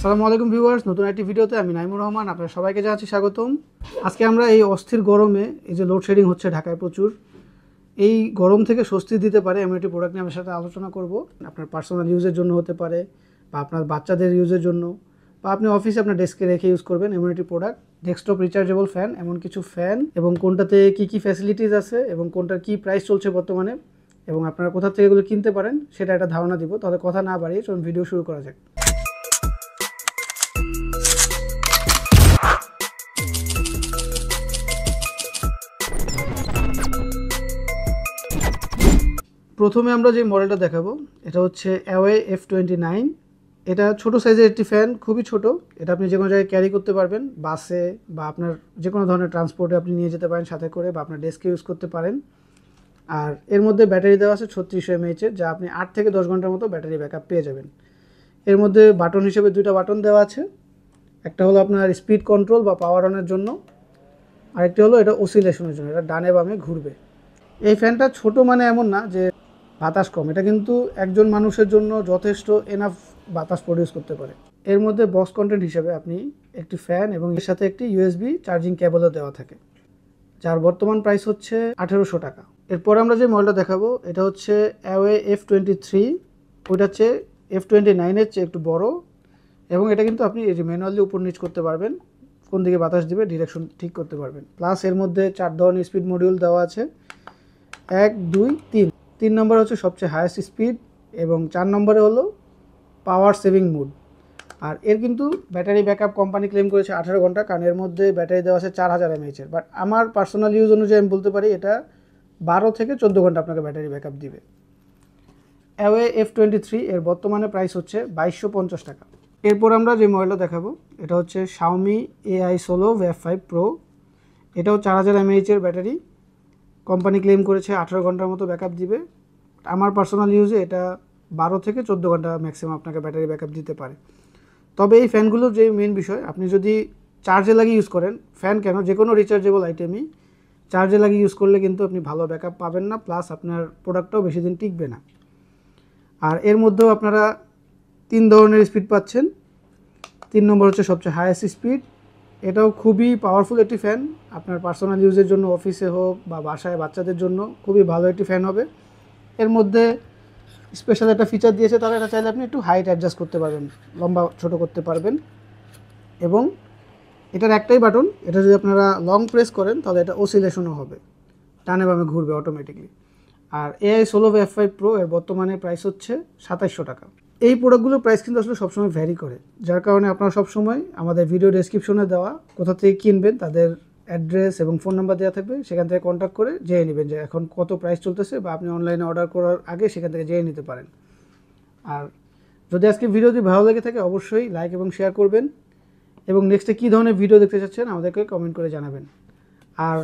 আসসালামু আলাইকুম ভিউয়ার্স, নতুন একটি ভিডিওতে আমি নাইমুর রহমান আপনাদের সবাইকে জানাচ্ছি স্বাগতম। আজকে আমরা এই অস্থির গরমে এই যে লোডশেডিং হচ্ছে ঢাকায় প্রচুর, এই গরম থেকে স্বস্তি দিতে পারে এমন একটি প্রোডাক্ট নিয়ে আমার সাথে আলোচনা করব। আপনার পার্সোনাল ইউজের জন্য হতে পারে, বা আপনার বাচ্চাদের ইউজের জন্য, বা আপনি অফিসে আপনার ডেস্কে রেখে ইউজ করবেন এমন একটি প্রোডাক্ট, ডেস্কটপ রিচার্জেবল ফ্যান। এমন কিছু ফ্যান এবং কোনটাতে কী কী ফ্যাসিলিটিস আছে এবং কোনটার কী প্রাইস চলছে বর্তমানে এবং আপনারা কোথা থেকে এগুলো কিনতে পারেন সেটা একটা ধারণা দিব। তাহলে কথা না বাড়িয়ে চলুন ভিডিও শুরু করা যাক। প্রথমে আমরা যে মডেলটা দেখাবো এটা হচ্ছে অ্যাওয়ে F29। এটা ছোট সাইজের একটি ফ্যান, খুবই ছোট। এটা আপনি যে কোনো জায়গায় ক্যারি করতে পারবেন, বাসে বা আপনার যে কোনো ধরনের ট্রান্সপোর্টে আপনি নিয়ে যেতে পারেন সাথে করে, বা আপনার ডেস্কে ইউজ করতে পারেন। আর এর মধ্যে ব্যাটারি দেওয়া আছে 3600 mAh, যা আপনি 8 থেকে 10 ঘন্টার মতো ব্যাটারি ব্যাকআপ পেয়ে যাবেন। এর মধ্যে বাটন হিসেবে দুইটা বাটন দেওয়া আছে, একটা হলো আপনার স্পিড কন্ট্রোল বা পাওয়ার অনের জন্য, আরেকটি হলো এটা অসিলেশনের জন্য, এটা ডানে বামে ঘুরবে। এই ফ্যানটা ছোট মানে এমন না যে বাতাস কম, এটা কিন্তু একজন মানুষের জন্য যথেষ্ট এনাফ বাতাস প্রডিউস করতে পারে। এর মধ্যে বক্স কন্টেন্ট হিসেবে আপনি একটি ফ্যান এবং এর সাথে একটি USB চার্জিং কেবলও দেওয়া থাকে, যার বর্তমান প্রাইস হচ্ছে 1800 টাকা। এরপর আমরা যে মডেলটা দেখাবো এটা হচ্ছে অ্যাওয়ে F23। ওইটা হচ্ছে F29-এর চেয়ে একটু বড়, এবং এটা কিন্তু আপনি এই যে ম্যানুয়ালি উপর নিচ করতে পারবেন, কোন দিকে বাতাস দিবে ডিরেকশন ঠিক করতে পারবেন। প্লাস এর মধ্যে 4 ধরনের স্পিড মডিউল দেওয়া আছে, 1, 2, 3। 3 নম্বরে হচ্ছে সবচেয়ে হায়েস্ট স্পিড এবং 4 নম্বরে হলো পাওয়ার সেভিং মোড। আর এর কিন্তু ব্যাটারি ব্যাকআপ কোম্পানি ক্লেম করেছে 18 ঘন্টা, কারণ এর মধ্যে ব্যাটারি দেওয়া আছে 4000 mAh-এর। বাট আমার পার্সোনাল ইউজ অনুযায়ী আমি বলতে পারি এটা 12 থেকে 14 ঘন্টা আপনাকে ব্যাটারি ব্যাকআপ দিবে। অ্যাওয়ে F23 এর বর্তমানে প্রাইস হচ্ছে 2250 টাকা। এরপর আমরা যে মডেলটা দেখাবো এটা হচ্ছে Xiaomi AI Solo Wave 5 Pro। এটাও 4000 mAh-এর ব্যাটারি, কোম্পানি ক্লেম করেছে 18 ঘন্টার মতো ব্যাকআপ দিবে। আমার পার্সোনাল ইউজে এটা 12 থেকে 14 ঘন্টা ম্যাক্সিমাম আপনাকে ব্যাটারি ব্যাকআপ দিতে পারে। তবে এই ফ্যানগুলোর যে মেন বিষয়, আপনি যদি চার্জে লাগিয়ে ইউজ করেন, ফ্যান কেন যে কোনো রিচার্জেবল আইটেমই চার্জে লাগিয়ে ইউজ করলে কিন্তু আপনি ভালো ব্যাকআপ পাবেন না, প্লাস আপনার প্রোডাক্টটাও বেশি দিন টিকবে না। আর এর মধ্যেও আপনারা 3 ধরনের স্পিড পাচ্ছেন। 3 নম্বর হচ্ছে সবচেয়ে হাইয়েস্ট স্পিড। এটাও খুবই পাওয়ারফুল একটি ফ্যান, আপনার পার্সোনাল ইউজের জন্য, অফিসে হোক বা বাসায় বাচ্চাদের জন্য খুবই ভালো একটি ফ্যান হবে। এর মধ্যে স্পেশাল একটা ফিচার দিয়েছে তারা, এটা চাইলে আপনি একটু হাইট অ্যাডজাস্ট করতে পারবেন, লম্বা ছোট করতে পারবেন। এবং এটার একটাই বাটন, এটা যদি আপনারা লং প্রেস করেন তাহলে এটা অসিলেশনও হবে, ডানে বামে ঘুরবে অটোমেটিকলি। আর AI Solo Wave 5 Pro এর বর্তমানে প্রাইস হচ্ছে 2700 টাকা। এই প্রোডাক্টগুলোর প্রাইস কিন্তু আসলে সবসময় ভ্যারি করে, যার কারণে আপনারা সবসময় আমাদের ভিডিও ডেসক্রিপশনে দেওয়া কোথা থেকে কিনবেন তাদের অ্যাড্রেস এবং ফোন নাম্বার দেওয়া থাকবে, সেখান থেকে কন্ট্যাক্ট করে জেনে নেবেন যে এখন কত প্রাইস চলতেছে, বা আপনি অনলাইনে অর্ডার করার আগে সেখান থেকে জেনে নিতে পারেন। আর যদি আজকে ভিডিওটি ভালো লেগে থাকে অবশ্যই লাইক এবং শেয়ার করবেন, এবং নেক্সটে কী ধরনের ভিডিও দেখতে চাচ্ছেন আমাদেরকে কমেন্ট করে জানাবেন। আর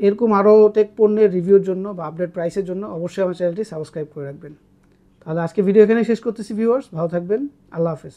এরকম আরও টেক পণ্যের রিভিউর জন্য বা আপডেট প্রাইসের জন্য অবশ্যই আমার চ্যানেলটি সাবস্ক্রাইব করে রাখবেন। তাহলে আজকে ভিডিও এখানে শেষ করতেছি ভিউয়ার্স, ভালো থাকবেন, আল্লাহ হাফেজ।